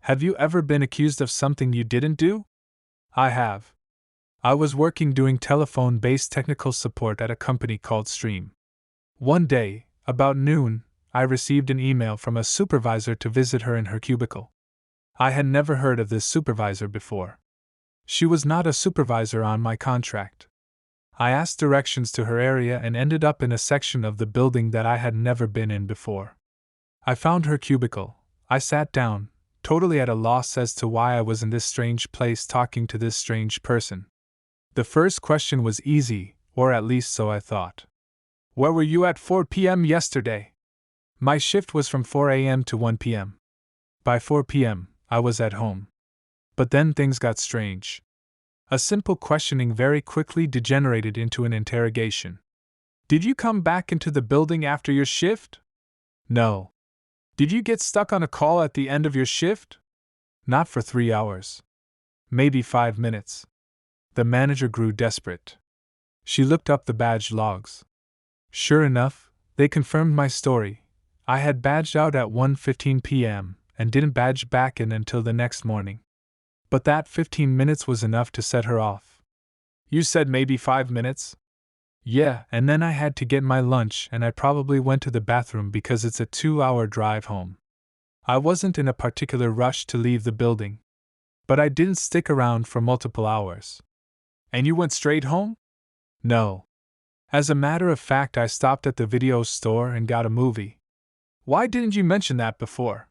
Have you ever been accused of something you didn't do? I have. I was working doing telephone-based technical support at a company called Stream. One day, about noon, I received an email from a supervisor to visit her in her cubicle. I had never heard of this supervisor before. She was not a supervisor on my contract. I asked directions to her area and ended up in a section of the building that I had never been in before. I found her cubicle. I sat down, totally at a loss as to why I was in this strange place talking to this strange person. The first question was easy, or at least so I thought. Where were you at 4 p.m. yesterday? My shift was from 4 a.m. to 1 p.m. By 4 p.m., I was at home. But then things got strange. A simple questioning very quickly degenerated into an interrogation. Did you come back into the building after your shift? No. Did you get stuck on a call at the end of your shift? Not for 3 hours. Maybe 5 minutes. The manager grew desperate. She looked up the badge logs. Sure enough, they confirmed my story. I had badged out at 1:15 p.m. and didn't badge back in until the next morning. But that 15 minutes was enough to set her off. You said maybe 5 minutes? Yeah, and then I had to get my lunch and I probably went to the bathroom because it's a 2-hour drive home. I wasn't in a particular rush to leave the building. But I didn't stick around for multiple hours. And you went straight home? No. As a matter of fact, I stopped at the video store and got a movie. Why didn't you mention that before?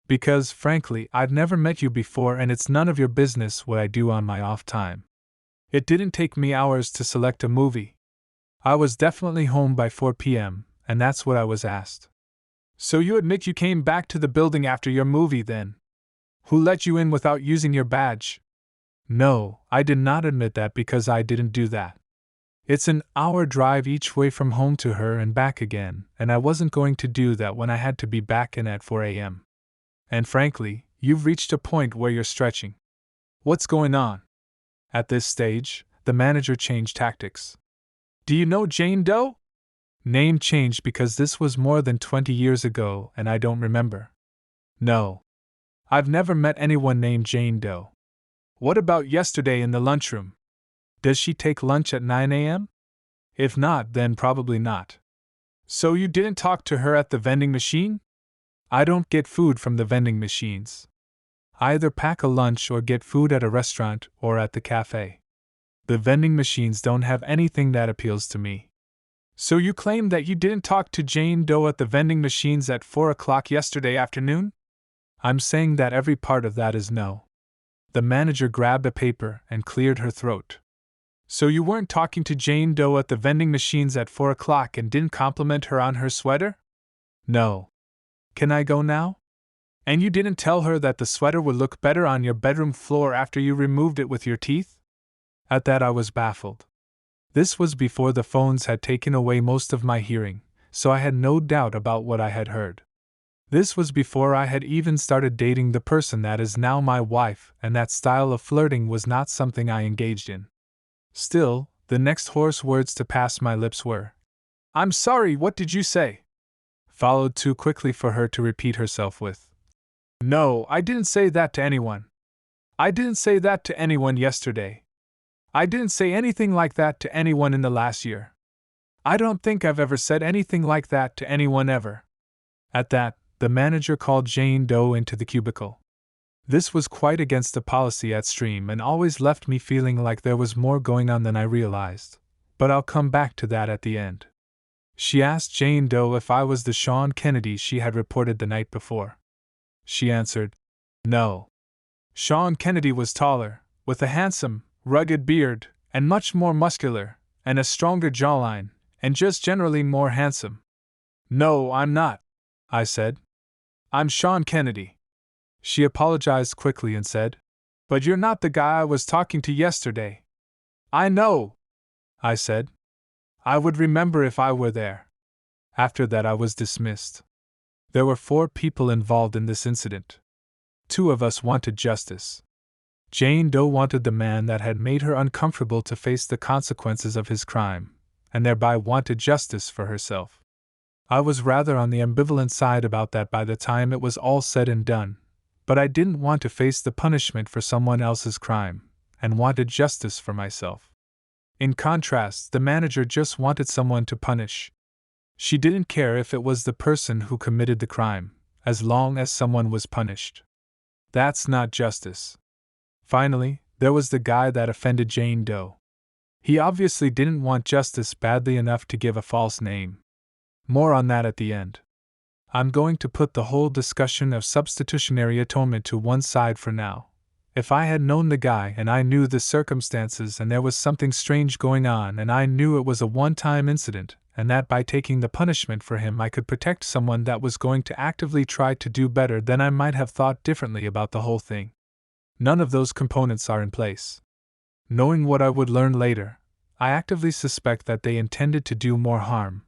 Because, frankly, I've never met you before and it's none of your business what I do on my off time. It didn't take me hours to select a movie. I was definitely home by 4 p.m., and that's what I was asked. So you admit you came back to the building after your movie then? Who let you in without using your badge? No, I did not admit that because I didn't do that. It's an hour drive each way from home to her and back again, and I wasn't going to do that when I had to be back in at 4 a.m. And frankly, you've reached a point where you're stretching. What's going on? At this stage, the manager changed tactics. Do you know Jane Doe? Name changed because this was more than 20 years ago and I don't remember. No. I've never met anyone named Jane Doe. What about yesterday in the lunchroom? Does she take lunch at 9 a.m.? If not, then probably not. So you didn't talk to her at the vending machine? I don't get food from the vending machines. I either pack a lunch or get food at a restaurant or at the cafe. The vending machines don't have anything that appeals to me. So you claim that you didn't talk to Jane Doe at the vending machines at 4 o'clock yesterday afternoon? I'm saying that every part of that is no. The manager grabbed a paper and cleared her throat. So you weren't talking to Jane Doe at the vending machines at 4 o'clock and didn't compliment her on her sweater? No. Can I go now? And you didn't tell her that the sweater would look better on your bedroom floor after you removed it with your teeth? At that I was baffled. This was before the phones had taken away most of my hearing, so I had no doubt about what I had heard. This was before I had even started dating the person that is now my wife, and that style of flirting was not something I engaged in. Still, the next hoarse words to pass my lips were, "I'm sorry, what did you say?" Followed too quickly for her to repeat herself with, "No, I didn't say that to anyone. I didn't say that to anyone yesterday. I didn't say anything like that to anyone in the last year. I don't think I've ever said anything like that to anyone ever." At that, the manager called Jane Doe into the cubicle. This was quite against the policy at Stream and always left me feeling like there was more going on than I realized, but I'll come back to that at the end. She asked Jane Doe if I was the Sean Kennedy she had reported the night before. She answered, "No." Sean Kennedy was taller, with a handsome, rugged beard, and much more muscular, and a stronger jawline, and just generally more handsome. "No, I'm not," I said. "I'm Sean Kennedy." She apologized quickly and said, "But you're not the guy I was talking to yesterday." "I know," I said. "I would remember if I were there." After that I was dismissed. There were 4 people involved in this incident. 2 of us wanted justice. Jane Doe wanted the man that had made her uncomfortable to face the consequences of his crime, and thereby wanted justice for herself. I was rather on the ambivalent side about that by the time it was all said and done, But I didn't want to face the punishment for someone else's crime, and wanted justice for myself. In contrast, the manager just wanted someone to punish. She didn't care if it was the person who committed the crime, as long as someone was punished. That's not justice. Finally, there was the guy that offended Jane Doe. He obviously didn't want justice badly enough to give a false name. More on that at the end. I'm going to put the whole discussion of substitutionary atonement to one side for now. If I had known the guy and I knew the circumstances and there was something strange going on and I knew it was a one-time incident, and that by taking the punishment for him I could protect someone that was going to actively try to do better, then I might have thought differently about the whole thing. None of those components are in place. Knowing what I would learn later, I actively suspect that they intended to do more harm,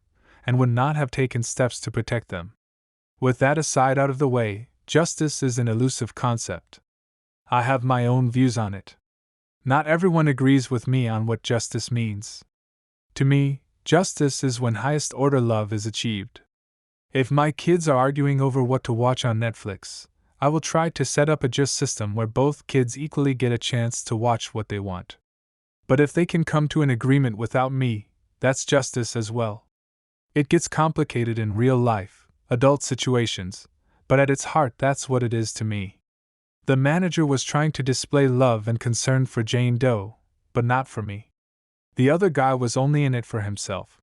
and would not have taken steps to protect them. With that aside out of the way, justice is an elusive concept. I have my own views on it. Not everyone agrees with me on what justice means. To me, justice is when highest order love is achieved. If my kids are arguing over what to watch on Netflix, I will try to set up a just system where both kids equally get a chance to watch what they want. But if they can come to an agreement without me, that's justice as well. It gets complicated in real life, adult situations, but at its heart that's what it is to me. The manager was trying to display love and concern for Jane Doe, but not for me. The other guy was only in it for himself.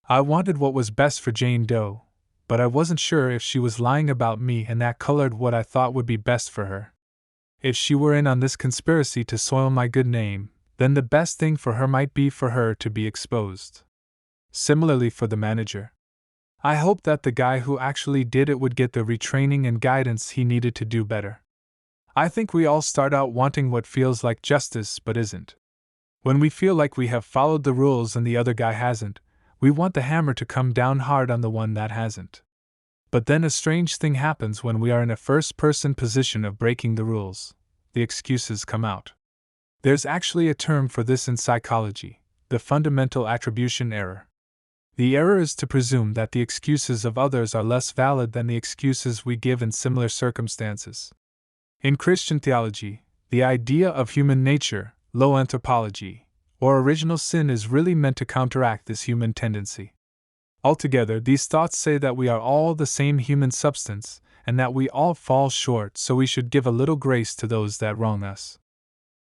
I wanted what was best for Jane Doe, but I wasn't sure if she was lying about me, and that colored what I thought would be best for her. If she were in on this conspiracy to soil my good name, then the best thing for her might be for her to be exposed. Similarly for the manager. I hoped that the guy who actually did it would get the retraining and guidance he needed to do better. I think we all start out wanting what feels like justice but isn't. When we feel like we have followed the rules and the other guy hasn't, we want the hammer to come down hard on the one that hasn't. But then a strange thing happens when we are in a first-person position of breaking the rules. The excuses come out. There's actually a term for this in psychology, the fundamental attribution error. The error is to presume that the excuses of others are less valid than the excuses we give in similar circumstances. In Christian theology, the idea of human nature, low anthropology, or original sin is really meant to counteract this human tendency. Altogether, these thoughts say that we are all the same human substance, and that we all fall short, so we should give a little grace to those that wrong us.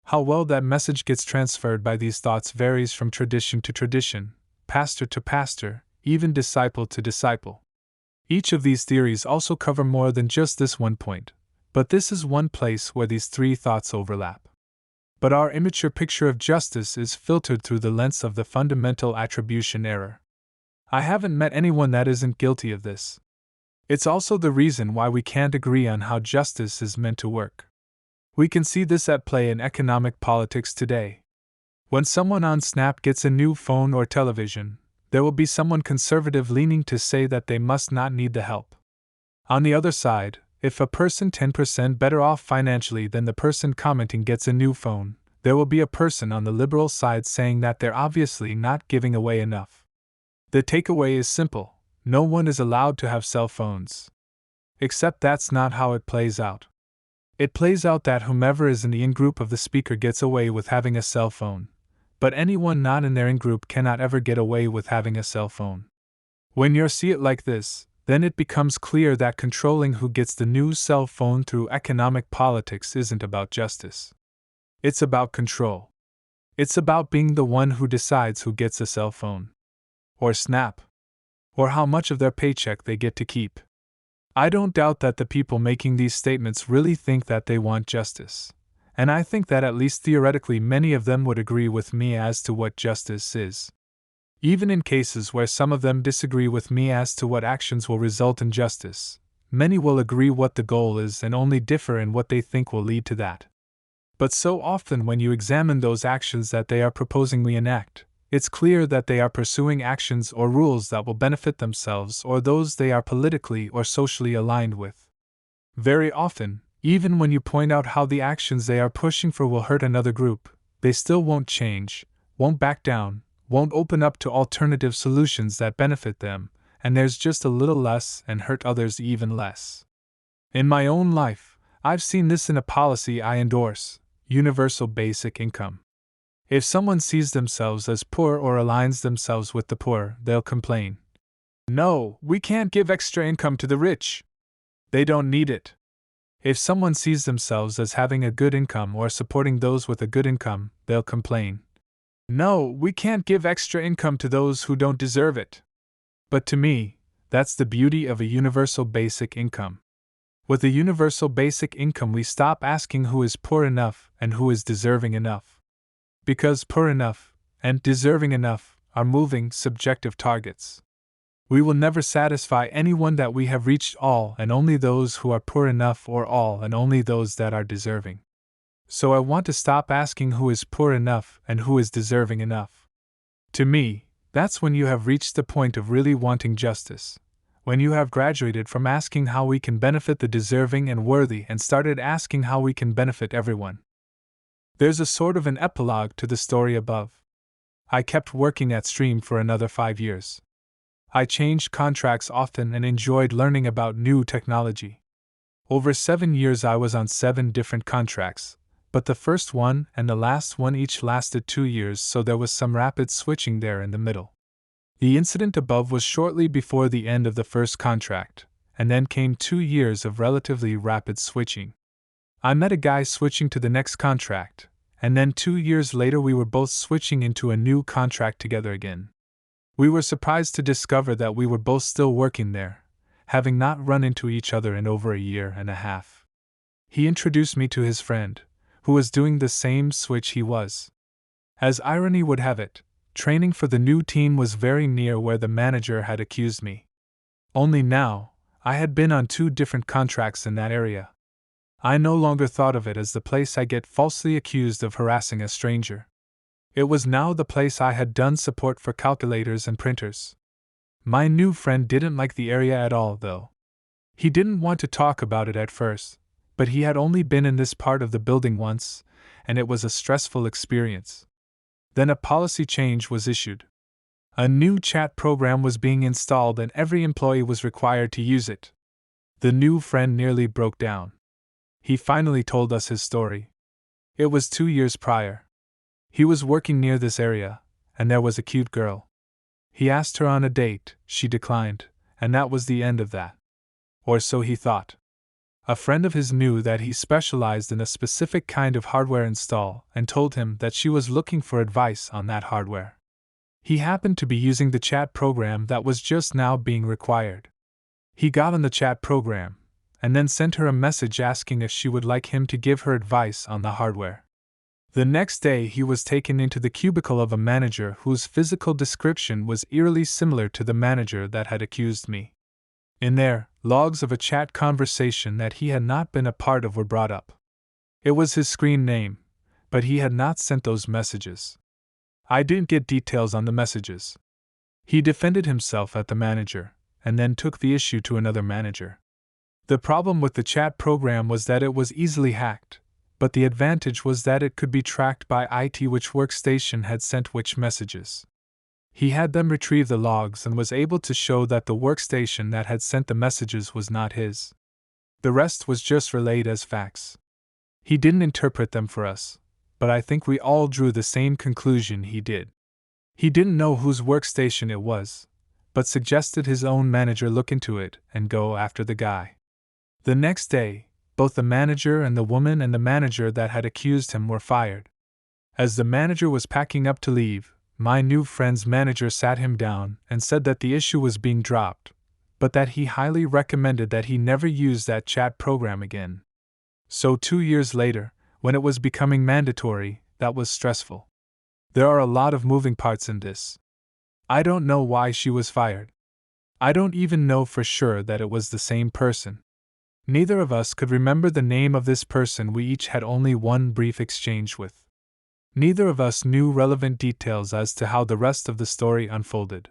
How well that message gets transferred by these thoughts varies from tradition to tradition, pastor to pastor, even disciple to disciple. Each of these theories also cover more than just this one point, but this is one place where these three thoughts overlap. But our immature picture of justice is filtered through the lens of the fundamental attribution error. I haven't met anyone that isn't guilty of this. It's also the reason why we can't agree on how justice is meant to work. We can see this at play in economic politics today. When someone on Snap gets a new phone or television, there will be someone conservative leaning to say that they must not need the help. On the other side, if a person 10% better off financially than the person commenting gets a new phone, there will be a person on the liberal side saying that they're obviously not giving away enough. The takeaway is simple: no one is allowed to have cell phones. Except that's not how it plays out. It plays out that whomever is in the in-group of the speaker gets away with having a cell phone, but anyone not in their in-group cannot ever get away with having a cell phone. When you see it like this, then it becomes clear that controlling who gets the new cell phone through economic politics isn't about justice. It's about control. It's about being the one who decides who gets a cell phone, or Snap, or how much of their paycheck they get to keep. I don't doubt that the people making these statements really think that they want justice, and I think that at least theoretically many of them would agree with me as to what justice is. Even in cases where some of them disagree with me as to what actions will result in justice, many will agree what the goal is and only differ in what they think will lead to that. But so often when you examine those actions that they are proposing we enact, it's clear that they are pursuing actions or rules that will benefit themselves or those they are politically or socially aligned with. Very often, even when you point out how the actions they are pushing for will hurt another group, they still won't change, won't back down, won't open up to alternative solutions that benefit them, and there's just a little less and hurt others even less. In my own life, I've seen this in a policy I endorse: universal basic income. If someone sees themselves as poor or aligns themselves with the poor, they'll complain. No, we can't give extra income to the rich. They don't need it. If someone sees themselves as having a good income or supporting those with a good income, they'll complain. No, we can't give extra income to those who don't deserve it. But to me, that's the beauty of a universal basic income. With a universal basic income, we stop asking who is poor enough and who is deserving enough. Because poor enough and deserving enough are moving, subjective targets. We will never satisfy anyone that we have reached all and only those who are poor enough, or all and only those that are deserving. So I want to stop asking who is poor enough and who is deserving enough. To me, that's when you have reached the point of really wanting justice. When you have graduated from asking how we can benefit the deserving and worthy and started asking how we can benefit everyone. There's a sort of an epilogue to the story above. I kept working at Stream for another 5 years. I changed contracts often and enjoyed learning about new technology. Over 7 years I was on 7 different contracts, but the first one and the last one each lasted 2 years, so there was some rapid switching there in the middle. The incident above was shortly before the end of the first contract, and then came 2 years of relatively rapid switching. I met a guy switching to the next contract, and then 2 years later we were both switching into a new contract together again. We were surprised to discover that we were both still working there, having not run into each other in over a year and a half. He introduced me to his friend, who was doing the same switch he was. As irony would have it, training for the new team was very near where the manager had accused me. Only now, I had been on 2 different contracts in that area. I no longer thought of it as the place I get falsely accused of harassing a stranger. It was now the place I had done support for calculators and printers. My new friend didn't like the area at all, though. He didn't want to talk about it at first, but he had only been in this part of the building once, and it was a stressful experience. Then a policy change was issued. A new chat program was being installed and every employee was required to use it. The new friend nearly broke down. He finally told us his story. It was 2 years prior. He was working near this area, and there was a cute girl. He asked her on a date, she declined, and that was the end of that. Or so he thought. A friend of his knew that he specialized in a specific kind of hardware install and told him that she was looking for advice on that hardware. He happened to be using the chat program that was just now being required. He got on the chat program, and then sent her a message asking if she would like him to give her advice on the hardware. The next day he was taken into the cubicle of a manager whose physical description was eerily similar to the manager that had accused me. In there, logs of a chat conversation that he had not been a part of were brought up. It was his screen name, but he had not sent those messages. I didn't get details on the messages. He defended himself at the manager, and then took the issue to another manager. The problem with the chat program was that it was easily hacked, but the advantage was that it could be tracked by IT which workstation had sent which messages. He had them retrieve the logs and was able to show that the workstation that had sent the messages was not his. The rest was just relayed as facts. He didn't interpret them for us, but I think we all drew the same conclusion he did. He didn't know whose workstation it was, but suggested his own manager look into it and go after the guy. The next day, both the manager and the woman and the manager that had accused him were fired. As the manager was packing up to leave, my new friend's manager sat him down and said that the issue was being dropped, but that he highly recommended that he never use that chat program again. So 2 years later, when it was becoming mandatory, that was stressful. There are a lot of moving parts in this. I don't know why she was fired. I don't even know for sure that it was the same person. Neither of us could remember the name of this person we each had only one brief exchange with. Neither of us knew relevant details as to how the rest of the story unfolded.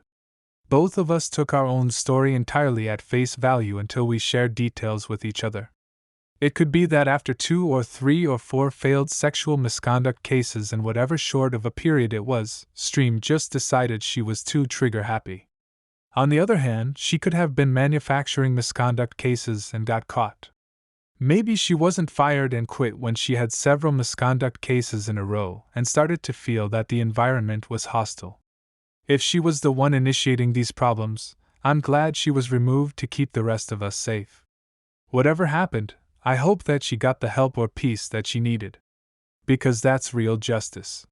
Both of us took our own story entirely at face value until we shared details with each other. It could be that after 2 or 3 or 4 failed sexual misconduct cases in whatever short of a period it was, Stream just decided she was too trigger happy. On the other hand, she could have been manufacturing misconduct cases and got caught. Maybe she wasn't fired and quit when she had several misconduct cases in a row and started to feel that the environment was hostile. If she was the one initiating these problems, I'm glad she was removed to keep the rest of us safe. Whatever happened, I hope that she got the help or peace that she needed. Because that's real justice.